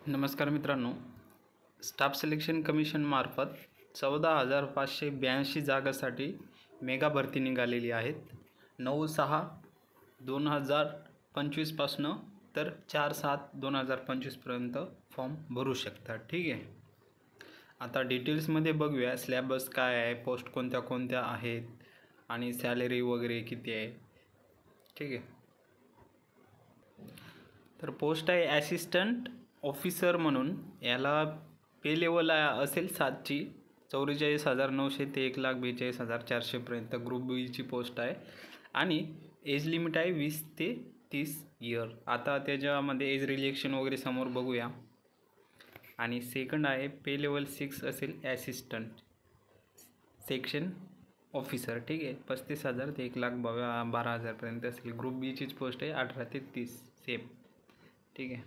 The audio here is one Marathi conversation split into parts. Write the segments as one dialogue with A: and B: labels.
A: नमस्कार मित्रांनो, स्टाफ सिलेक्शन कमिशन मार्फत 14,582 जागासाठी मेगा भरती निघालेली आहेत. 9/6/2025 पासून तर 4/7/2025 पर्यंत फॉर्म भरू शकता. ठीक आहे. आता डिटेल्समध्ये बघूया सिलेबस काय आहे, पोस्ट कोणत्या कोणत्या आहेत आणि सॅलरी वगैरे किती आहे. ठीक आहे. तर पोस्ट आहे ॲसिस्टंट ऑफिसर म्हणून. याला पे लेवल असेल 7ची 44,900 ते 1,42,400 पर्यंत. ग्रुप बीची पोस्ट आहे आणि एज लिमिट आहे 20 ते 30 इयर. आता त्याच्यामध्ये एज रिलेक्शन वगैरे समोर बघूया. आणि सेकंड आहे पे लेवल 6 असेल ॲसिस्टंट सेक्शन ऑफिसर. ठीक आहे. 35,000 ते 1,12,000 पर्यंत असेल. ग्रुप बीचीच पोस्ट आहे 18 ते 30 सेम. ठीक आहे.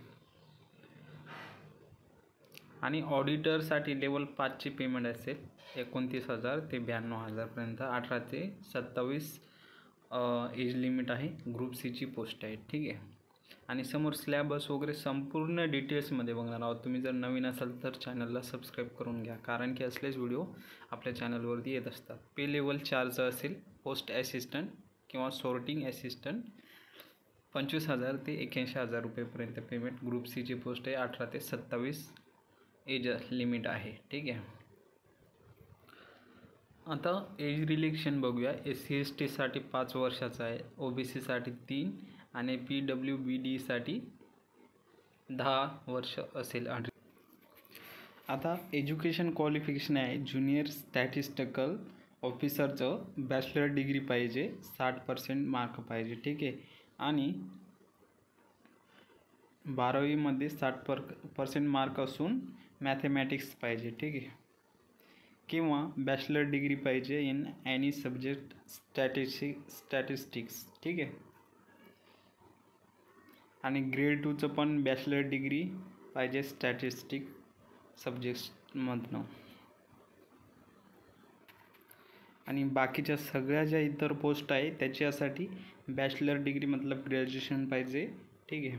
A: आणि ऑडिटरसाठी लेवल 5ची पेमेंट असेल 29,000 ते 92,000 पर्यंत. 18 ते 27 एज लिमिट आहे. ग्रुप सीची पोस्ट आहे. ठीक आहे. आणि समोर सिलेबस वगैरे संपूर्ण डिटेल्समध्ये बघणार आहोत. तुम्ही जर नवीन असाल तर चॅनलला सबस्क्राईब करून घ्या, कारण की असलेच व्हिडिओ आपल्या चॅनलवरती येत असतात. पे लेवल 4चं असेल पोस्ट ॲसिस्टंट किंवा सॉर्टिंग ॲसिस्टंट 25,000 ते 81,000 रुपयेपर्यंत पेमेंट. ग्रुप सीची पोस्ट आहे 18 ते 27 एज लिमिट आहे. ठीक आहे. आता एज रिलेक्शन बघूया. SC/ST साठी 5 वर्षाचा आहे, OBCसाठी 3 आणि PWBDसाठी 10 वर्ष असेल. आता एज्युकेशन क्वालिफिकेशन आहे ज्युनियर स्टॅटिस्टिकल ऑफिसरचं बॅचलर डिग्री पाहिजे, 60% मार्क पाहिजे. ठीक आहे. आणि 12वीमध्ये 60% मार्क असून मॅथमॅटिक्स पाहिजे. ठीक आहे. किंवा बॅचलर डिग्री पाहिजे इन एनी सब्जेक्ट स्टॅटिस्टिक्स. ठीक आहे. आणि ग्रेड 2चं पण बॅचलर डिग्री पाहिजे स्टॅटिस्टिक सब्जेक्ट्समधनं. आणि बाकीच्या सगळ्या ज्या इतर पोस्ट आहे त्याच्यासाठी बॅचलर डिग्री मतलब ग्रॅज्युएशन पाहिजे. ठीक आहे.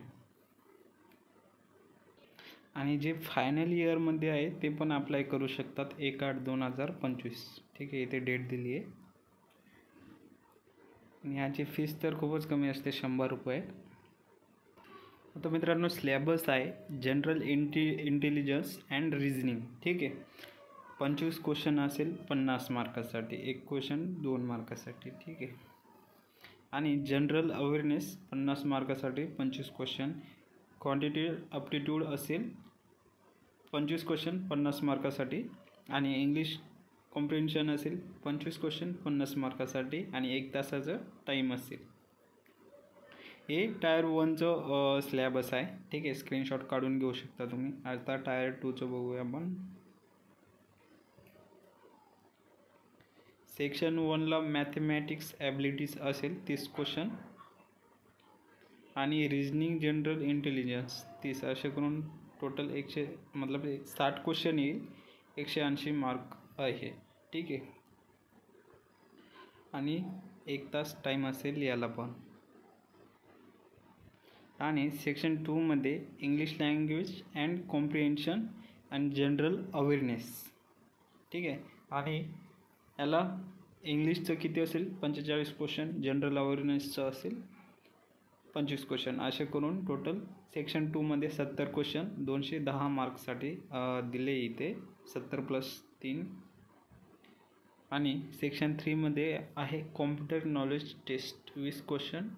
A: आणि जे फायनल इयरमध्ये आहे ते पण अप्लाय करू शकतात 1/8/2025. ठीक आहे. इथे डेट दिली आहे. आणि याची फीस तर खूपच कमी असते, 100 रुपये. आता मित्रांनो सिलेबस आहे जनरल इंटेलिजन्स अँड रिझनिंग. ठीक आहे. 25 क्वेश्चन असेल 50 मार्कासाठी, 1 क्वेश्चन 2 मार्कासाठी. ठीक आहे. आणि general awareness 50 मार्कासाठी 25 question. Quantitative aptitude असेल 25 क्वेश्चन 50 मार्कासाठी. आणि इंग्लिश कॉम्प्रिहेन्शन असेल 25 क्वेश्चन 50 मार्कासाठी आणि 1 तासाचं टाईम असेल. हे टायर 1चं सिलेबस आहे. ठीक आहे. स्क्रीनशॉट काढून घेऊ शकता तुम्ही. आता टायर 2चं बघूया आपण. सेक्शन 1ला मॅथमॅटिक्स ॲबिलिटीज असेल 30 क्वेश्चन आणि रिझनिंग जनरल इंटेलिजन्स 30. असे करून टोटल 60 क्वेश्चन येईल. 180 मार्क आहे. ठीक आहे. आणि 1 तास टाईम असेल याला पण. आणि सेक्शन 2मध्ये English language and comprehension and general awareness. ठीक आहे. आणि याला इंग्लिशचं किती असेल 45 क्वेश्चन, जनरल अवेअरनेसचं असेल 25 क्वेश्चन. असे करून टोटल सेक्शन 2मध्ये 70 क्वेश्चन 210 मार्क्ससाठी दिले इथे. 70 + 3. आणि सेक्शन 3मध्ये आहे computer knowledge test 20 question,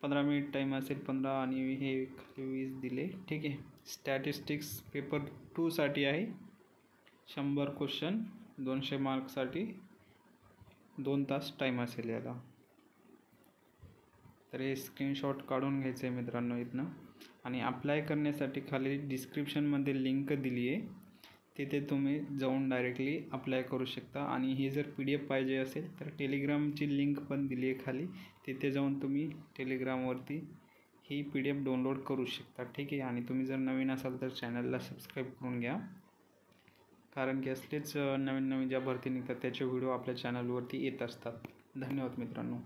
A: 15 minute time असेल 15 आणि हे 20 दिले. ठीक आहे. स्टॅटिस्टिक्स पेपर 2साठी आहे 100 क्वेश्चन 200 मार्क्ससाठी 2 तास टाईम असेल याला. तर हे स्क्रीनशॉट काढून घ्यायचं आहे मित्रांनो इथनं. आणि अप्लाय करण्यासाठी खाली डिस्क्रिप्शनमध्ये लिंक दिली आहे, तिथे तुम्ही जाऊन डायरेक्टली अप्लाय करू शकता. आणि ही जर PDF पाहिजे असेल तर टेलिग्रामची लिंक पण दिली आहे खाली, तिथे जाऊन तुम्ही टेलिग्रामवरती ही PDF डाउनलोड करू शकता. ठीक आहे. आणि तुम्ही जर नवीन असाल तर चॅनलला सबस्क्राईब करून घ्या, कारण की असलेच नवीन ज्या भरती निघतात त्याचे व्हिडिओ आपल्या चॅनलवरती येत असतात. धन्यवाद मित्रांनो.